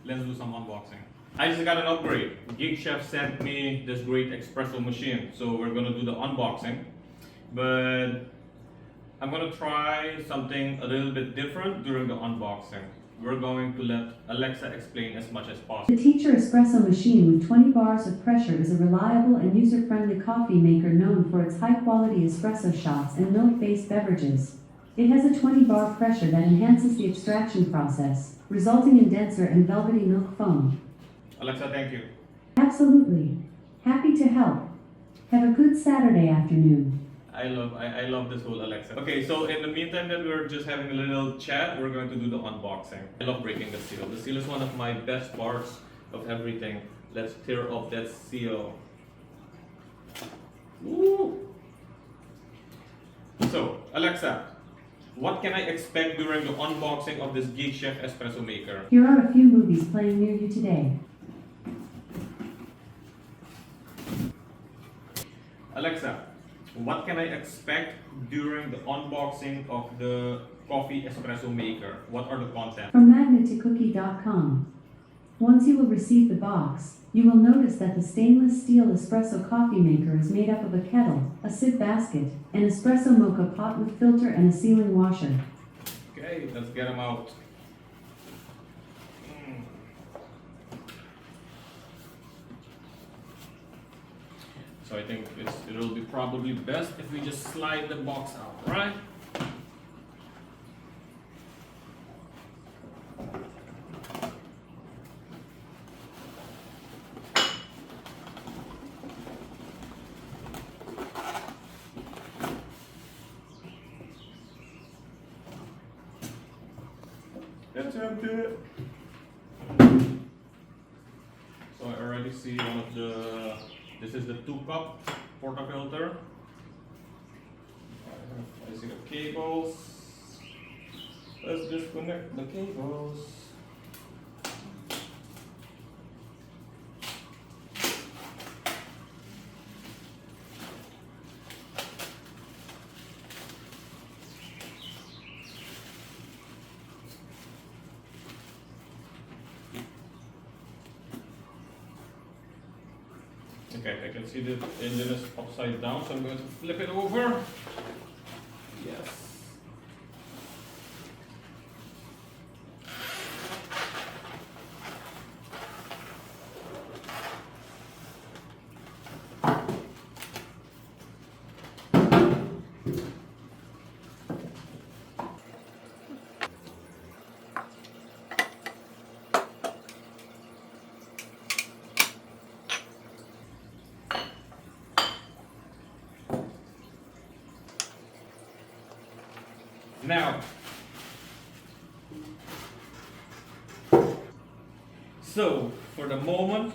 let's do some unboxing. I just got an upgrade. Geekchef sent me this great espresso machine, so we're gonna do the unboxing. But I'm gonna try something a little bit different during the unboxing. We're going to let Alexa explain as much as possible. The Teacher Espresso machine with 20 bars of pressure is a reliable and user-friendly coffee maker known for its high-quality espresso shots and milk-based beverages. It has a 20-bar pressure that enhances the extraction process, resulting in denser and velvety milk foam. Alexa, thank you. Absolutely. Happy to help. Have a good Saturday afternoon. I love this whole Alexa. Okay, so in the meantime that we're just having a little chat, we're going to do the unboxing. I love breaking the seal. The seal is one of my best parts of everything. Let's tear off that seal. Woo! So, Alexa, what can I expect during the unboxing of this Geekchef espresso maker? Here are a few movies playing near you today. Alexa, what can I expect during the unboxing of the coffee espresso maker? What are the contents? From magneticookie.com. Once you will receive the box, you will notice that the stainless steel espresso coffee maker is made up of a kettle, a sieve basket, an espresso mocha pot with filter and a sealing washer. Okay, let's get them out. So I think it'll be probably best if we just slide the box out, right? That's empty. So I already see one of the. This is the 2-cup portafilter. I see the cables. Let's disconnect the cables. Okay, I can see the engine is upside down, so I'm going to flip it over. Yes. Now, so for the moment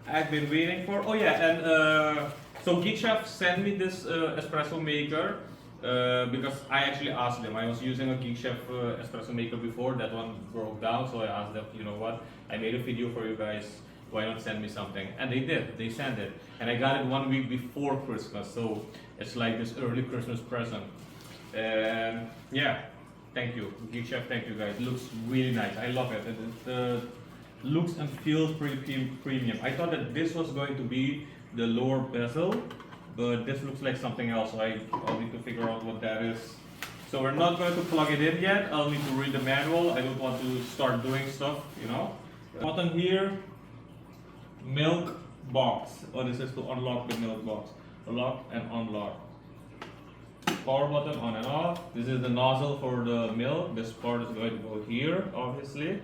I've been waiting for, oh yeah, and so Geekchef sent me this espresso maker because I actually asked them. I was using a Geekchef espresso maker before, that one broke down, so I asked them, you know what, I made a video for you guys, why not send me something? And they did, they sent it. And I got it 1 week before Christmas, so it's like this early Christmas present. And yeah, thank you, Geekchef, thank you guys. It looks really nice, I love it. It looks and feels pretty premium. I thought that this was going to be the lower bezel, but this looks like something else, so I'll need to figure out what that is. So we're not going to plug it in yet. I'll need to read the manual. I don't want to start doing stuff, you know. Button here, milk box. Oh, this is to unlock the milk box. Lock and unlock. Power button on and off. This is the nozzle for the milk. This part is going to go here, obviously,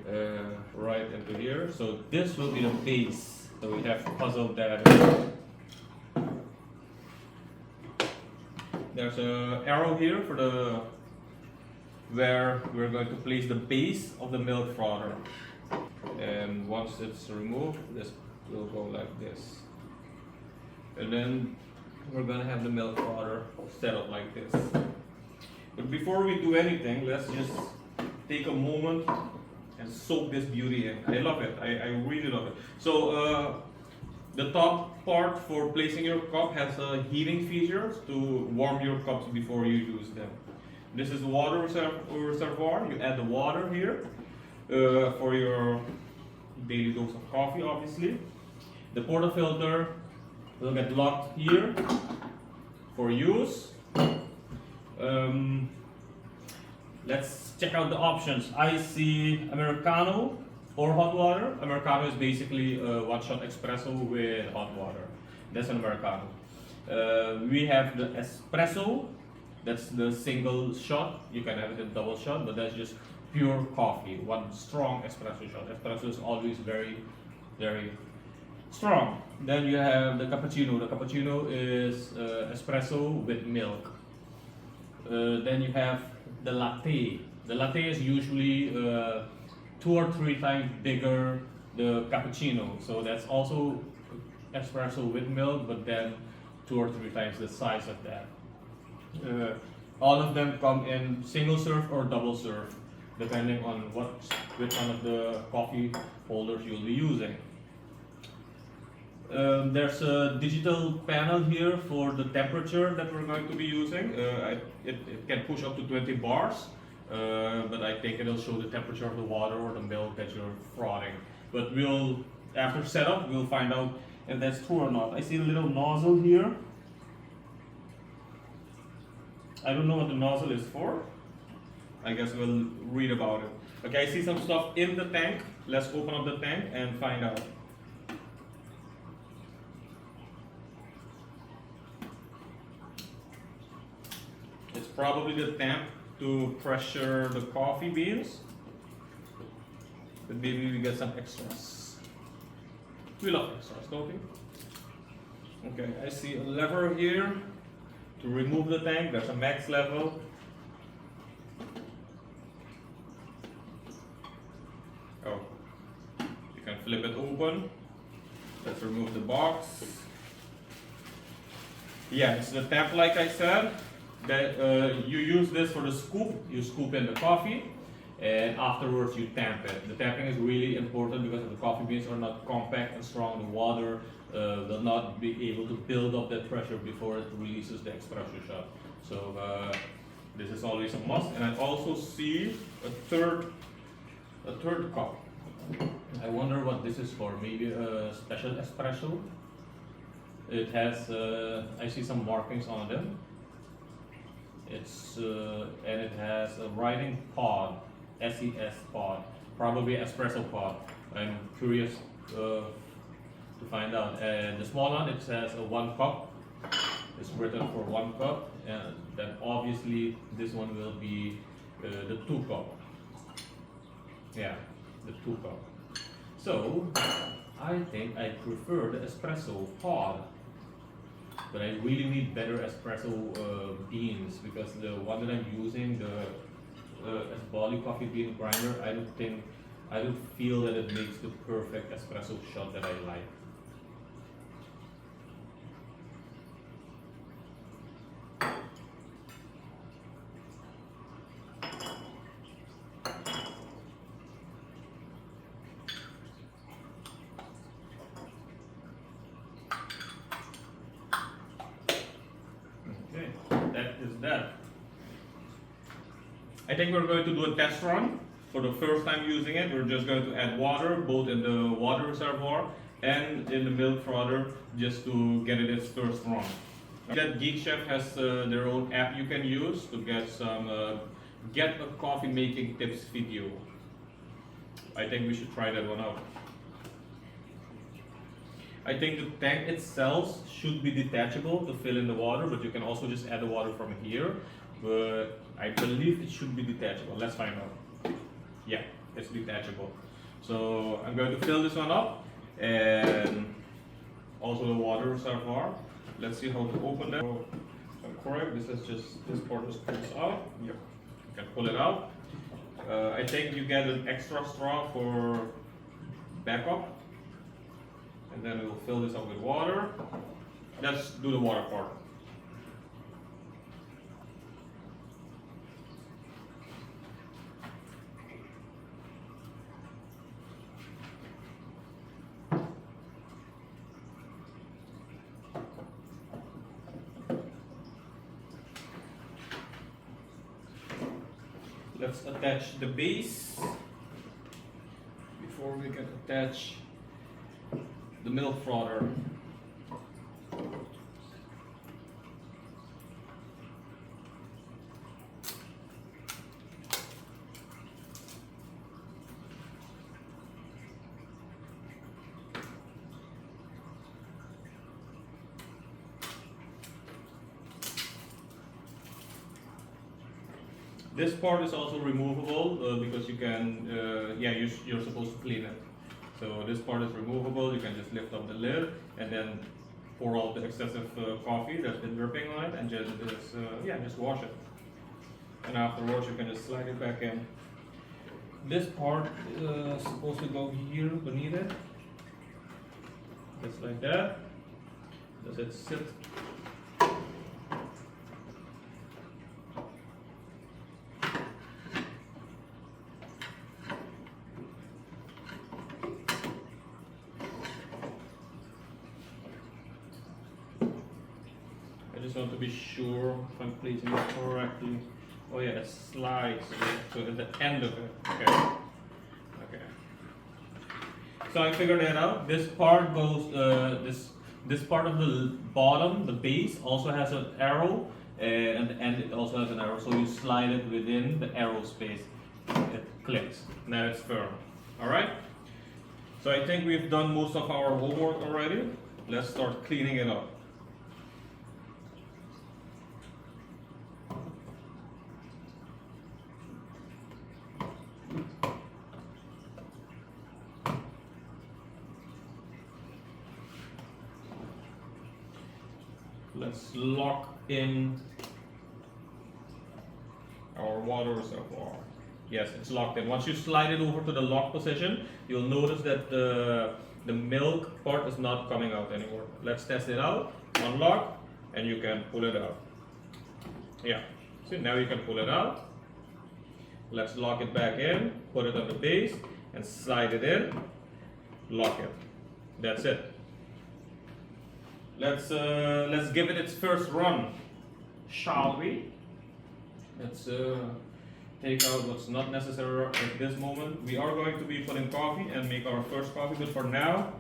right into here. So this will be the base. So we have puzzled that. There's an arrow here for the where we're going to place the base of the milk frother. And once it's removed, this will go like this. And then we're gonna have the milk frother set up like this. But before we do anything, let's just take a moment and soak this beauty in. I love it. I really love it. So the top part for placing your cup has a heating feature to warm your cups before you use them. This is the water reservoir. You add the water here for your daily dose of coffee, obviously. The portafilter will get locked here for use. Let's check out the options. I see Americano or hot water. Americano is basically a one-shot espresso with hot water. That's an Americano. We have the espresso. That's the single shot. You can have it in double shot, but that's just pure coffee. One strong espresso shot. Espresso is always very, very strong. Then you have the cappuccino. The cappuccino is espresso with milk. Then you have the latte. The latte is usually 2 or 3 times bigger the cappuccino. So that's also espresso with milk, but then 2 or 3 times the size of that. All of them come in single serve or double serve, depending on which one of the coffee holders you'll be using. There's a digital panel here for the temperature that we're going to be using. It can push up to 20 bars, but I think it'll show the temperature of the water or the milk that you're frothing. But after setup, we'll find out if that's true or not. I see a little nozzle here. I don't know what the nozzle is for. I guess we'll read about it. Okay, I see some stuff in the tank. Let's open up the tank and find out. It's probably the tank to pressure the coffee beans. But maybe we get some extras. We love extras, don't we? Okay, I see a lever here to remove the tank. There's a max level. Oh, you can flip it open. Let's remove the box. Yeah, it's the tap like I said. That you use this for the scoop. You scoop in the coffee, and afterwards you tamp it. The tamping is really important because if the coffee beans are not compact and strong, the water will not be able to build up that pressure before it releases the espresso shot. So this is always a must. And I also see a third cup. I wonder what this is for. Maybe a special espresso. It has I see some markings on them. And it has a writing pod, SES pod, probably espresso pod. I'm curious to find out. And the small one, it says 1 cup. It's written for 1 cup, and then obviously this one will be the 2 cup. Yeah, the 2 cup. So I think I prefer the espresso pod. But I really need better espresso beans because the one that I'm using, the Esbali coffee bean grinder, I don't feel that it makes the perfect espresso shot that I like. That. I think we're going to do a test run for the first time using it. We're just going to add water both in the water reservoir and in the milk frother just to get it its first run. That Geekchef has their own app you can use to get some get a coffee making tips video. I think we should try that one out. I think the tank itself should be detachable to fill in the water, but you can also just add the water from here. But I believe it should be detachable. Let's find out. Yeah, it's detachable. So I'm going to fill this one up and also the water reservoir. Let's see how to open that. So I'm correct, this part just pulls out. Yep, you can pull it out. I think you get an extra straw for backup. And then we'll fill this up with water. Let's do the water part. Let's attach the base before before we can attach the milk frother. This part is also removable because you can, you're supposed to clean it. So this part is removable. You can just lift up the lid and then pour out the excessive coffee that's been dripping on it, and just wash it. And afterwards, you can just slide it back in. This part is supposed to go here beneath it, just like that. Does it sit? I just want to be sure if I'm placing it correctly. Oh yeah, it slides. So at the end of it. Okay. Okay. So I figured that out. This part goes. This part of the bottom, the base, also has an arrow, and the end it also has an arrow. So you slide it within the arrow space. It clicks. Now it's firm. All right. So I think we've done most of our homework already. Let's start cleaning it up. Let's lock in our water reservoir. Yes, it's locked in. Once you slide it over to the lock position, you'll notice that the milk part is not coming out anymore. Let's test it out. Unlock, and you can pull it out. Yeah, see, now you can pull it out. Let's lock it back in, put it on the base, and slide it in, lock it. That's it. Let's give it its first run, shall we? Let's take out what's not necessary at this moment. We are going to be putting coffee and make our first coffee, but for now,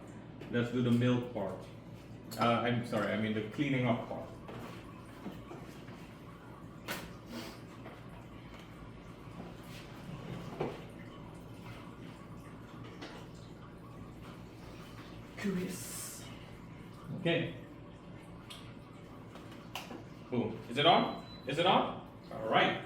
let's do the milk part. I'm sorry, I mean the cleaning up part. Curious. Okay. Boom. Is it on? Is it on? All right.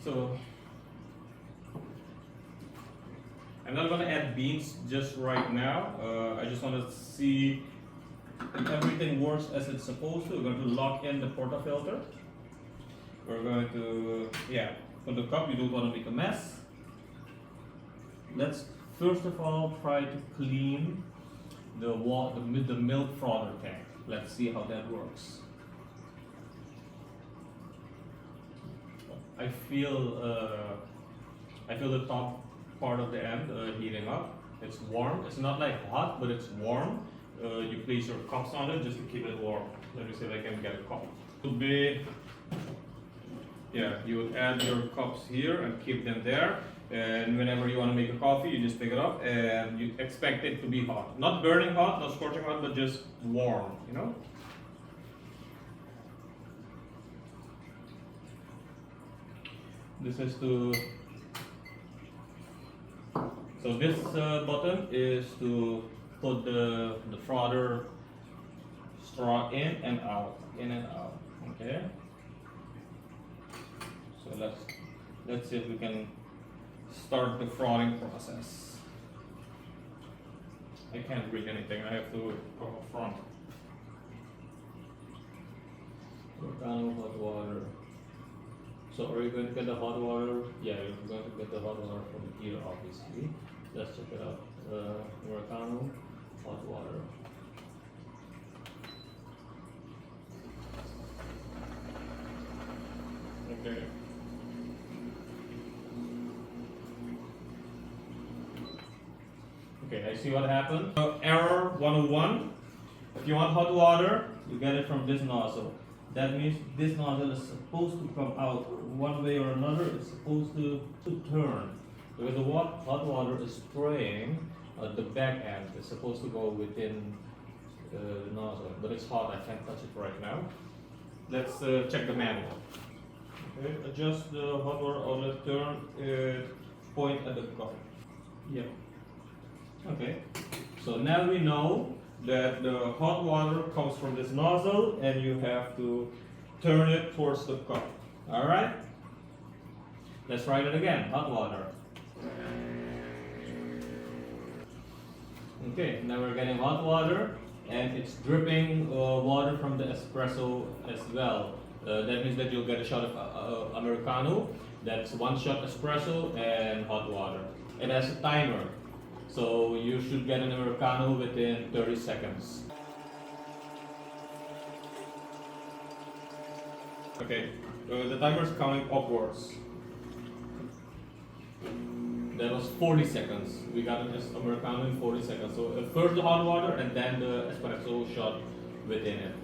So I'm not going to add beans just right now. I just want to see if everything works as it's supposed to. We're going to lock in the portafilter. We're going to, for the cup, you don't want to make a mess. Let's first of all try to clean the milk frother tank. Let's see how that works. I feel the top part of the end heating up. It's warm. It's not like hot, but it's warm. You place your cups on it just to keep it warm. Let me see if I can get a cup. You would add your cups here and keep them there. And whenever you want to make a coffee, you just pick it up and you expect it to be hot. Not burning hot, not scorching hot, but just warm, you know? This is to, so this button is to put the frother straw in and out, okay? So let's see if we can start the frothing process. I can't read anything, I have to go front. Americano, hot water. So are you going to get the hot water? Yeah, you're going to get the hot water from here, obviously. Let's check it out. Americano, hot water. Okay. Okay, I see what happened. Error 101. If you want hot water, you get it from this nozzle. That means this nozzle is supposed to come out one way or another. It's supposed to turn. Because the hot water is spraying at the back end. It's supposed to go within the nozzle. But it's hot, I can't touch it right now. Let's check the manual. Okay, adjust the hot water outlet, turn it, point at the cup. Yeah. Okay, so now we know that the hot water comes from this nozzle and you have to turn it towards the cup. Alright? Let's try it again. Hot water. Okay, now we're getting hot water and it's dripping water from the espresso as well. That means that you'll get a shot of Americano. That's one shot espresso and hot water. It has a timer. So you should get an Americano within 30 seconds. Okay, the timer is counting upwards. That was 40 seconds. We got an Americano in 40 seconds. So first the hot water and then the espresso shot within it.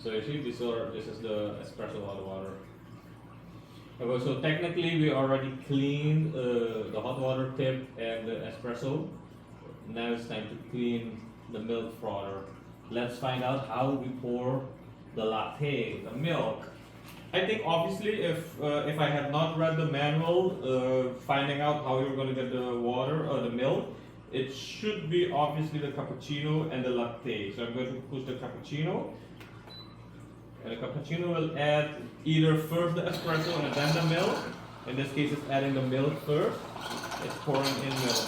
So you see, this is the espresso hot water. Okay, so technically we already cleaned the hot water tip and the espresso. Now it's time to clean the milk frother. Let's find out how we pour the latte, the milk. I think obviously if I had not read the manual, finding out how you're going to get the water or the milk, it should be obviously the cappuccino and the latte. So I'm going to push the cappuccino. And the cappuccino will add either first the espresso and then the milk. In this case, it's adding the milk first. It's pouring in milk.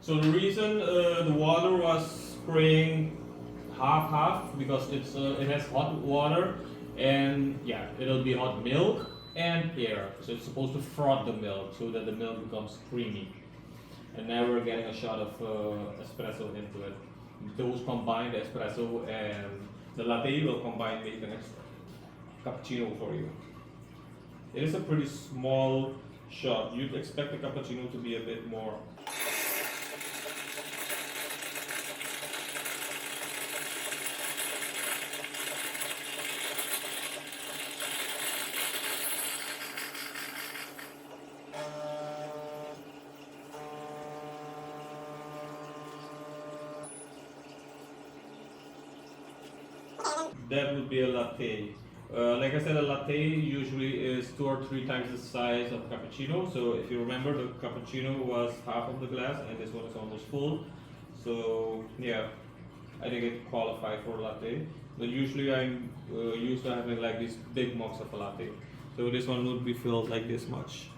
So the reason the water was spraying half because it has hot water and yeah, it'll be hot milk and air. So it's supposed to froth the milk so that the milk becomes creamy. And now we're getting a shot of espresso into it. Those combine, the espresso and the latte will combine, make the next cappuccino for you. It is a pretty small shot. You'd expect the cappuccino to be a bit more. That would be a latte. Like I said, a latte usually is 2 or 3 times the size of cappuccino. So if you remember, the cappuccino was half of the glass and this one is almost full. So yeah, I think it qualified for a latte. But usually I'm used to having like these big mugs of a latte. So this one would be filled like this much.